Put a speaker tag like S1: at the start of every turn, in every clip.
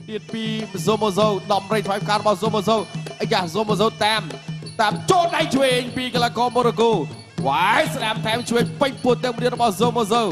S1: ទៀតពី Zomozo ដំរីថ្វាយការរបស់ Zomozo អាយ៉ា Zomozo តាមចូលដៃឆ្វេងពីកីឡាករ Morocco វាយស្ដាំថែមឆ្វេងពេញពួតទៅម្រាមរបស់ Zomozo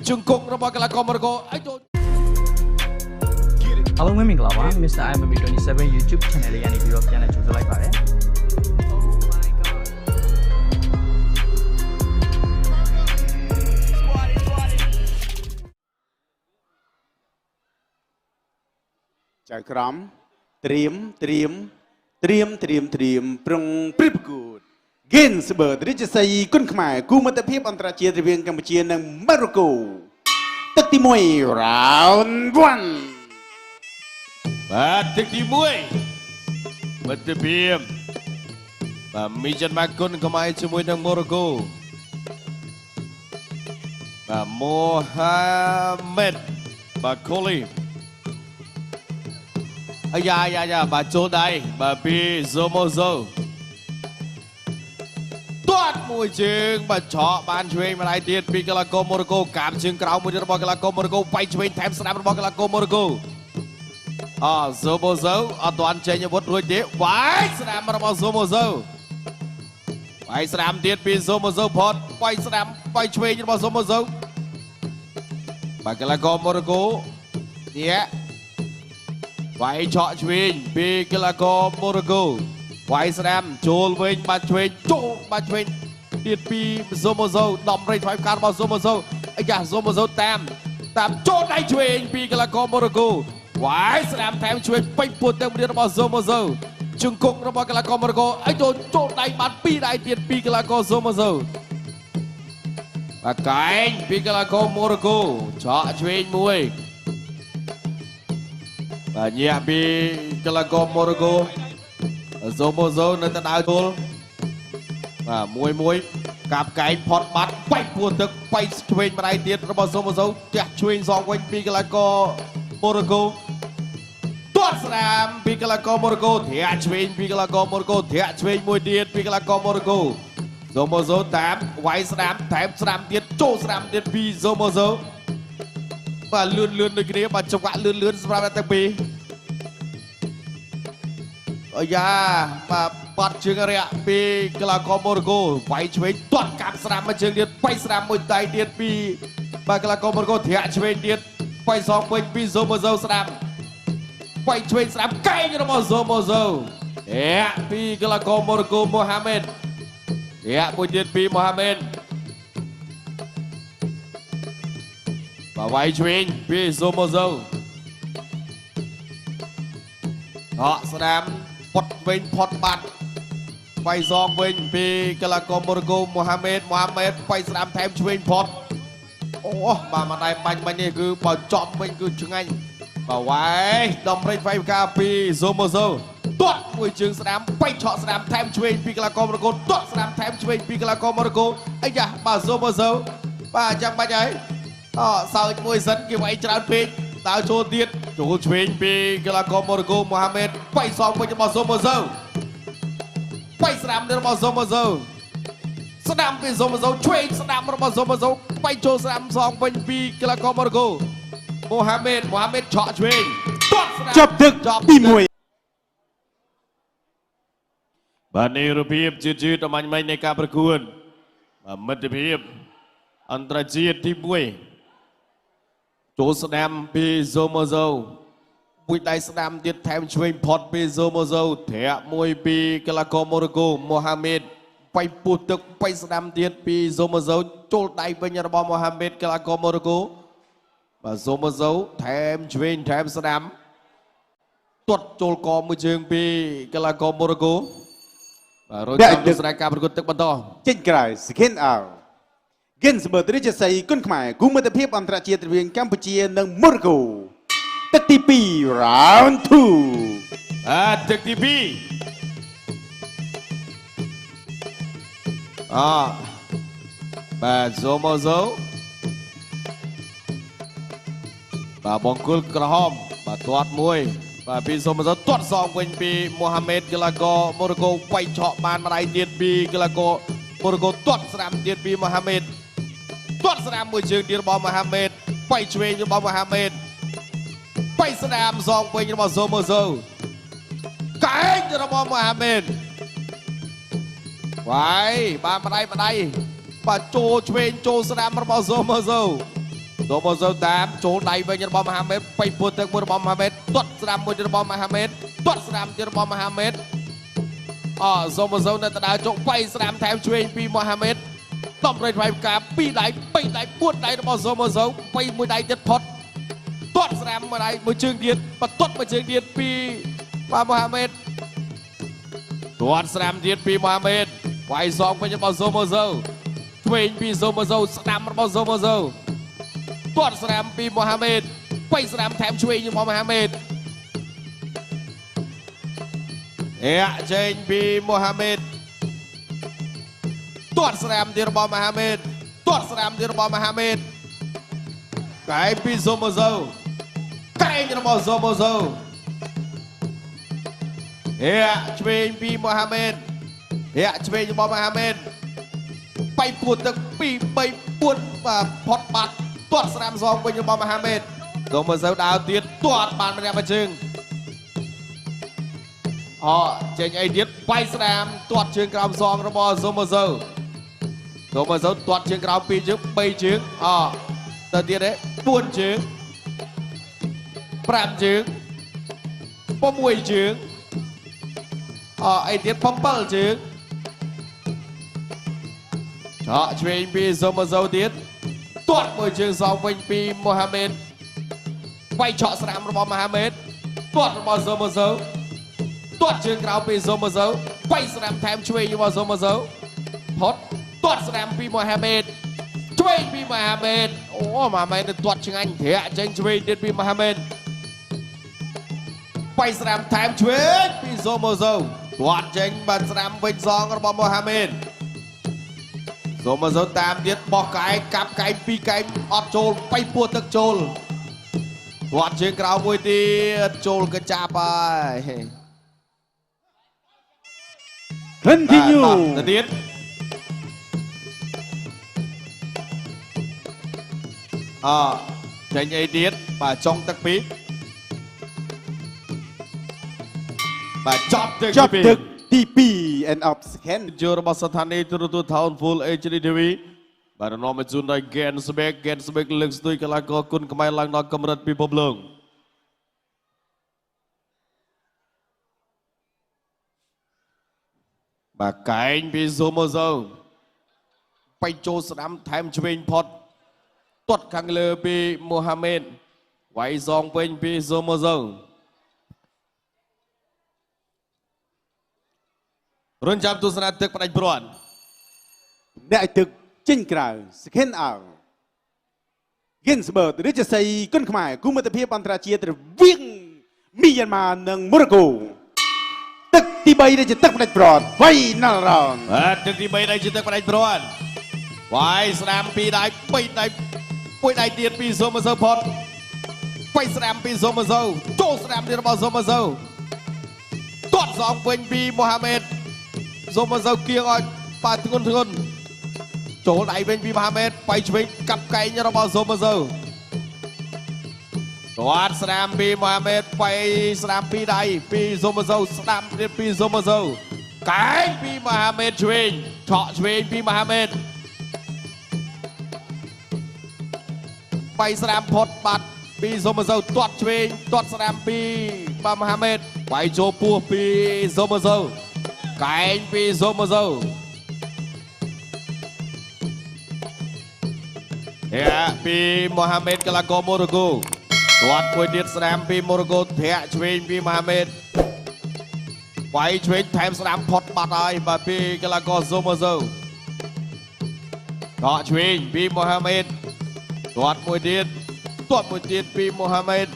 S1: ជង្គង់របស់កីឡាករ Morocco ឲ្យចូល
S2: Hello មីមីក្លាវ៉ា Mr. IMME27 YouTube channel យ៉ាងនេះ video ပြန်လဲចូលလိုက်ပါတယ်
S3: ចៅក្រមត្រៀមប្រុងព្រឹបប្រកួត Ginsberg រាជសីគុណខ្មែរគូមិត្តភាពអន្តរជាតិរវាងកម្ពុជានិងម៉ារ៉ូកូទឹកទី1 round 1
S1: បាទទឹកទី1មិត្តភាពបាទមីចិនម៉ាគុណខ្មែរជាមួយនឹងម៉ូរ៉ូកូបាទម៉ូហាមេតបាទកូលីអាយ៉ាបាទចូលដៃបាទពី Zomozo ទាត់មួយជើងបាទឆក់បានឆ្វេងម្ដាយទៀតពីកីឡាករម៉ូរ៉ូកូកាប់ជើងក្រោមមួយទៀតរបស់កីឡាករម៉ូរ៉ូកូបែកឆ្វេងថែមស្ដាំរបស់កីឡាករម៉ូរ៉ូកូZomozo អត់ទាន់ចេញអាវុធរួចទេវាយស្ដាំរបស់ Zomozo វាយស្ដាំទៀតពី Zomozo ផតវាយស្ដាំវាយឆ្វេងរបស់ Zomozo បាទកីឡាករម៉ូរ៉ូកូនេះវាយឆក់ឆ្វេងពីកីឡាករម៉ូរ៉ូកូវាយស្ដាំចូលវិញបាទឆ្វេងចូលបាទឆ្វេងទៀតពី Zomozo ដំរីថ្វាយការរបស់ Zomozo អាយ៉ា Zomozo តាមចូលដៃឆ្វេងពីកីឡាករម៉ូរ៉ូកូវាយស្ដាំថែមឆ្វេងពេញពួតទៅម្រាមរបស់ Zomozo ជង្គង់របស់កីឡាករម៉ូរ៉ូកូឲ្យចូលដៃបាន2ដៃទៀតពីកីឡាករ Zomozo បាទកែងពីកីឡាករម៉ូរ៉ូកូឆក់ឆ្វេងមួយបាទញាក់ពីកីឡាករម៉ូរ៉ូកូ Zomozo នៅតែដើរចូលបាទមួយកាប់កែងផត់បាត់បែកពួតទឹកបែកឆ្វេងម្ដាយទៀតរបស់ Zomozo ទះឆ្វេងសងវិញពីកីឡាករម៉ូរ៉ូកូទាត់ស្ដាំពីកីឡាករម៉ូរ៉ូកូធាក់ឆ្វេងពីកីឡាករម៉ូរ៉ូកូធាក់ឆ្វេងមួយទៀតពីកីឡាករម៉ូរ៉ូកូ Zomozo តាមវាយស្ដាំថែមស្ដាំទៀតចូលស្ដាំទៀតពី Zomozo បាទលឿនដូចគ្នាបាទចង្វាក់លឿនសម្រាប់តែពីរអាយ៉ាបាទបាត់ជើងរាក់ពីកីឡាករម៉ូរ៉ូកូវាយឆ្វេងទាត់កាប់ស្ដាំមួយជើងទៀតបែកស្ដាំមួយដៃទៀតពីបាទកីឡាករម៉ូរ៉ូកូធាក់ឆ្វេងទៀតបែកសងវិញពី Zomozo ស្ដាំបែកឆ្វេងស្ដាំកែងរបស់ Zomozo ពីកីឡាករម៉ូរ៉ូកូម៉ូហាមេតមួយទៀតពីម៉ូហាមេតបាទវាយឆ្វេងពី Zomozo ស្ដាំផុតវិញផុតបាត់វាយសងវិញពីកីឡាករម៉ូរ៉ូកូម៉ូហាមេតវាយស្ដាំថែមឆ្វេងផុតអូបាទមកដៃបាញ់មិញនេះគឺបើចំវិញគឺឆ្ងាញ់បាទវាយដំរីវាយការពី Zomozo ទាត់មួយជើងស្ដាំបែកឆក់ស្ដាំថែមឆ្វេងពីកីឡាករម៉ូរ៉ូកូទាត់ស្ដាំថែមឆ្វេងពីកីឡាករម៉ូរ៉ូកូអាយ៉ាបាទ Zomozo បាទចាំបាច់ហើយសើចមួយសិនគេវាយច្រើនពេកដើរចូលទៀតចូលឆ្វេងពីកីឡាករម៉ូរ៉ូកូម៉ូហាមេតបែកសងវិញរបស់ Zomozo បែកស្ដាំរបស់ Zomozo ស្ដាំពី Zomozo ឆ្វេងស្ដាំរបស់ Zomozo បែកចូលស្ដាំសងវិញពីកីឡាករម៉ូរ៉ូកូម៉ូហាមេតឆក់ឆ្វេងទាត់ស្ដាំ
S3: ចប់ទឹកទី1
S1: បាទនេះរបៀបជឿតមាញ់នៃការប្រកួតមិត្តភាពអន្តរជាតិទី1ចូលស្ដាំពី Zomozo មួយដៃស្ដាំទៀតថែមឆ្វេងផុតពី Zomozo ធាក់មួយពីកីឡាករម៉ូរ៉ូកូម៉ូហាមេតបែកពោះទឹកបែកស្ដាំទៀតពី Zomozo ចូលដៃវិញរបស់ម៉ូហាមេតកីឡាករម៉ូរ៉ូកូបាទ Zomozo ថែមឆ្វេងថែមស្ដាំទាត់ចូលកមួយជើងពីកីឡាករម៉ូរ៉ូកូបាទរយចាំទស្សនាការប្រកួតទឹកបន្ត
S3: ចេញក្រៅ Skin Out Ginsberg រាជសីគុណខ្មែរគូមិត្តភាពអន្តរជាតិរវាងកម្ពុជានិងម៉ូរ៉ូកូទឹកទី2 round 2
S1: ទឹកទី2បាទ Zomozo បាទបង្គោលក្រហមបាទទាត់មួយបាទពី Zomozo ទាត់សងវិញពីម៉ូហាមេតកីឡាករម៉ូរ៉ូកូបែកឆក់បានម្ដាយទៀតពីកីឡាករម៉ូរ៉ូកូទាត់ស្ដាំទៀតពីម៉ូហាមេតទាត់ស្ដាំមួយជើងទៀតរបស់ម៉ូហាមេតបែកឆ្វេងរបស់ម៉ូហាមេតបែក bay sân đam dòng bênរបស់ Zomozo កែងរបស់ Mohamed វាយបានបដៃបាទចូលឆ្វេងចូលស្ដាំរបស់ Zomozo តាមចូលដៃវិញរបស់ Mohamed បៃពុតទឹកមួយរបស់ Mohamed ទាត់ស្ដាំមួយរបស់ Mohamed ទាត់ស្ដាំទៀតរបស់ Mohamed Zomozo នៅទៅដើរចុកបៃស្ដាំថែមឆ្វេងពី Mohamed តំរៃថ្វាយការ2ដៃ3ដៃ4ដៃរបស់ Zomozo បៃមួយដៃទៀតផុតទាត់ស្ដាំមួយដៃមួយជើងទៀតបន្ទាត់មួយជើងទៀតពីបាទ Mohamed ទាត់ស្ដាំទៀតពី Mohamed វាយសងវិញរបស់ Zomozo ឆ្វេងពី Zomozo ស្ដាំរបស់ Zomozo ទាត់ស្ដាំពី Mohamed បៃស្ដាំថែមឆ្វេងរបស់ Mohamed ចេញពី Mohamed ទាត់ស្ដាំទៀតរបស់ Mohamed ទាត់ស្ដាំទៀតរបស់ Mohamed កែពី Zomozo កែរបស់ Zomozo ឆ្វេងពី Mohamed ឆ្វេងរបស់ Mohamed បៃពួតទឹក2 3 4បាទផុតបាត់ទាត់ស្ដាំសងវិញរបស់ Mohamed Zomozo ដើរទៀតទាត់បានម្នាក់មួយជើងចេញអីទៀតបៃស្ដាំទាត់ជើងក្រោមសងរបស់ Zomozo ទាត់ជើងក្រោម2ជើង3ជើងទៅទៀតទេ4ជើង5ជើង6ជើងអីទៀត7ជើងឆ្វេងពី Zomozo ទៀតទាត់មួយជើងសងវិញពី Mohamed វាយឆក់ស្រាមរបស់ Mohamed ទាត់របស់ Zomozo ទាត់ជើងក្រោមពី Zomozo វាយស្រាមថែមឆ្វេងរបស់ Zomozo ផុតទាត់ស្រាមពី Mohamed ឆ្វេងពី Mohamed Mohamed ទៅទាត់ឆ្ងាញ់ធាក់ចេញឆ្វេងទៀតពី Mohamed វាយស្រាមថែមឆ្វេងពី Zomozo ទាត់ចេញបានស្រាមវិញសងរបស់ Mohamed Zomozo តាមទៀតបោះកែងកាប់កែង2កែងអត់ចូលបៃពួតទឹកចូលទាត់ជើងក្រោមមួយទៀតចូលកញ្ចាប់ហើយ
S3: Continue
S1: ទៅទៀតចេញអីទៀតបាទចុងទឹកពីរបាទចប់ទឹក
S3: ទី2 end of second
S1: ចូលរបស់ស្ថានីយទូរទស្សន៍ Town Full HD TV បាទនាំមកជូនដល់ Gensbeck លើកស្ទួយកីឡាករគុណខ្មែរឡើងដល់កម្រិតពិភពលោកបាទកែងពី Zomozo បៃចូលស្ដាំថែមឆ្វេងផុតទាត់ខាងលើពី Mohamed វាយសងវិញពី Zomozo រនចាំទស្សនាទឹកផ្ដាច់ព្រាត់
S3: អ្នកឲ្យទឹកចេញក្រៅ second out Ginsberg រាជសីគុណខ្មែរគូមិត្តភាពអន្តរជាតិរវាងមីយ៉ាន់ម៉ានិងម៉ូរ៉ូកូទឹកទី3ដែលជាទឹកផ្ដាច់ព្រាត់ final round
S1: ទឹកទី3ដែលជាទឹកផ្ដាច់ព្រាត់វាយស្ដាំ2ដៃ3ដៃ1ដៃទៀតពី Zomozo ផុតវាយស្ដាំពី Zomozo ចូលស្ដាំទៀតរបស់ Zomozo ទាត់សងវិញពី Mohamed Zomozo គៀងឲ្យបាទធ្ងន់ចូលដៃវិញពី Mohamed បៃឆ្វេងកាប់កែងរបស់ Zomozo ទាត់ស្ដាំពី Mohamed បៃស្ដាំ2ដៃពី Zomozo ស្ដាំទៀតពី Zomozo កែងពី Mohamed ឆ្វេងឆក់ឆ្វេងពី Mohamed បៃស្ដាំផុតបាត់ពី Zomozo ទាត់ឆ្វេងទាត់ស្ដាំពីបាទ Mohamed បៃចូលពោះពី Zomozo កែងពី Zomozo ពី Mohamed កីឡាករម៉ូរ៉ូកូទាត់មួយទៀតស្ដាំពី ម៉ូរ៉ូកូធាក់ឆ្វេងពី Mohamed វាយឆ្វេងថែមស្ដាំផុតបាត់ហើយបាទពីកីឡាករ Zomozo ដកឆ្វេងពី Mohamed ទាត់មួយទៀតពី Mohamed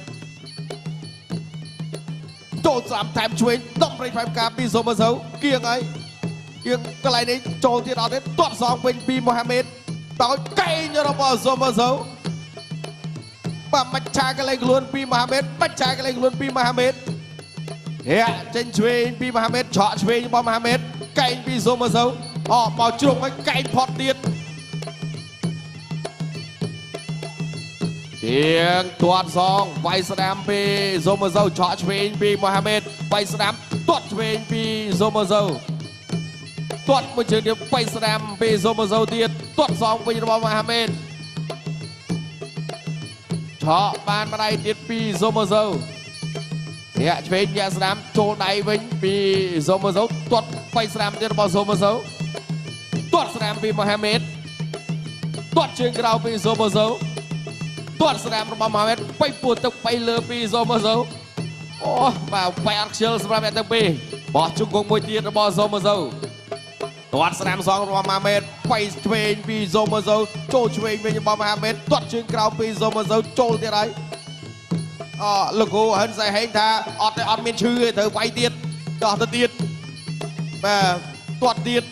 S1: ចូលស្ដាំថែមឆ្វេងដំប្រេងផែមការពី Zomozo គៀងហើយកន្លែងនេះចូលទៀតអត់ទេទាត់សងវិញពី Mohamed ដោយកែងរបស់ Zomozo បាទមច្ឆាកលែងខ្លួនពី Mohamed មច្ឆាកលែងខ្លួនពី Mohamed ចេញឆ្វេងពី Mohamed ឆក់ឆ្វេងរបស់ Mohamed កែងពី Zomozo មកជ្រុំឲ្យកែងផុតទៀត tiếng tuột song quay slam pi Zomazo chọn chuyên pi Mohammed quay slam tuột chuyên pi Zomazo tuột một trường điểm quay slam pi Zomazo tiền tuột song pi Mohammed chọn bàn mà đây tiền pi Zomazo hiện chuyên nhà slam trốn đáy vinh pi Zomazo tuột quay slam tiền Zomazo tuột slam pi Mohammed tuột trường grau pi Zomazo tuột slam Mohammed quay buồn tập quay lơ pi Zomazo và quay action slam tập pi bỏ chung cùng môi tiền Zomazo tuột slam song Mohammed quay chuyên pi Zomazo trôi chuyên với Mohammed tuột trường grau pi Zomazo trôi tiền đấy lực của hơn dài hành tha ọt miền chư thử quay tiền đỏ thật tiền và tuột tiền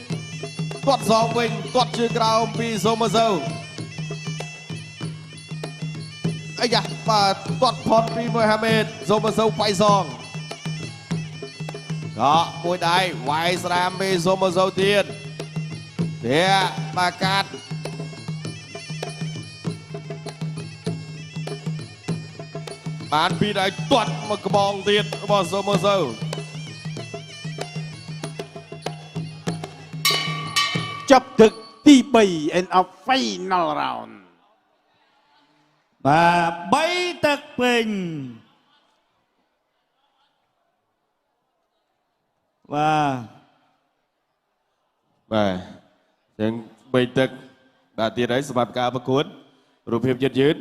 S1: tuột song mình tuột trường grau pi Zomazo ấy da và tuột phật pi Mohammed Zomazo quay song đó môi đáy quay slam pi Zomazo tiền thế mà cát bán pi đáy tuột một cái bong tiền của Zomazo
S3: chấp thực tí bày and a final round
S4: បាទ3ទឹកពេញ
S1: បាទចឹង3ទឹកបាទទៀតហើយសម្រាប់ការប្រកួតរូបភាពយឺតយឺត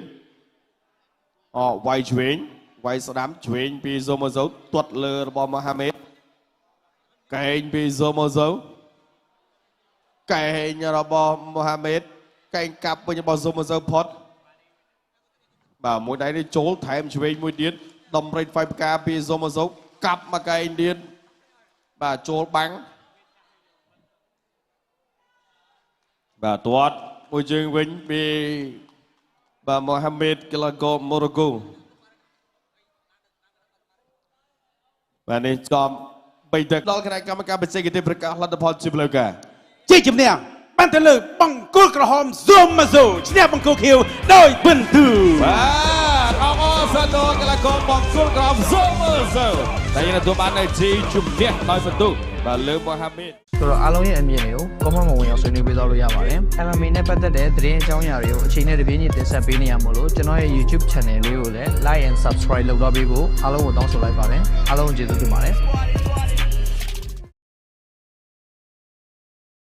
S1: វាយឆ្វេងវាយស្ដាំឆ្វេងពី Zomazo ទាត់លើរបស់ Mohammed កែងពី Zomazo កែងរបស់ Mohammed កែងកាប់វិញរបស់ Zomazo ផុតបាទមួយដៃនេះចូលថែមឆ្វេងមួយទៀតដំរិចវាយផ្កាពី Zomazo កាប់មកកែងទៀតបាទចូលបាំងបាទទាត់មួយជើងវិញពីបាទ Mohammed Kelago Morocco បាទនេះចំ3ទឹកដល់គណៈកម្មការបច្ចេកទេសប្រកាសលទ្ធផលជាផ្លូវការ
S3: ជ័យជំនះបានទៅលើបង្គោលក្រហម Zomazo ឈ្នះបង្គោលខៀវដោយពិន្ទុ
S1: បាទអបអរសាទរកីឡាករបង្គោលក្រហម Zomazo តែយើងទទួលបាននៅជីជំនះដោយពិន្ទុបាទលើ Mohammed
S2: ဆိုတော့အားလုံးရဲ့အမြင်တွေကို comment မှာဝင်အောင်ဆွေးနွေးပေးသွားလို့ရပါတယ် MMA နဲ့ပတ်သက်တဲ့သတင်းအကြောင်းအရာတွေကိုအချိန်နဲ့တပြေးညီတင်ဆက်ပေးနေရမို့လို့ကျွန်တော်ရဲ့ YouTube channel လေးကိုလည်း like and subscribe လုပ်တော့ပေးဖို့အားလုံးကိုတောင်းဆိုလိုက်ပါတယ်အားလုံးကျေးဇူးတင်ပါတယ်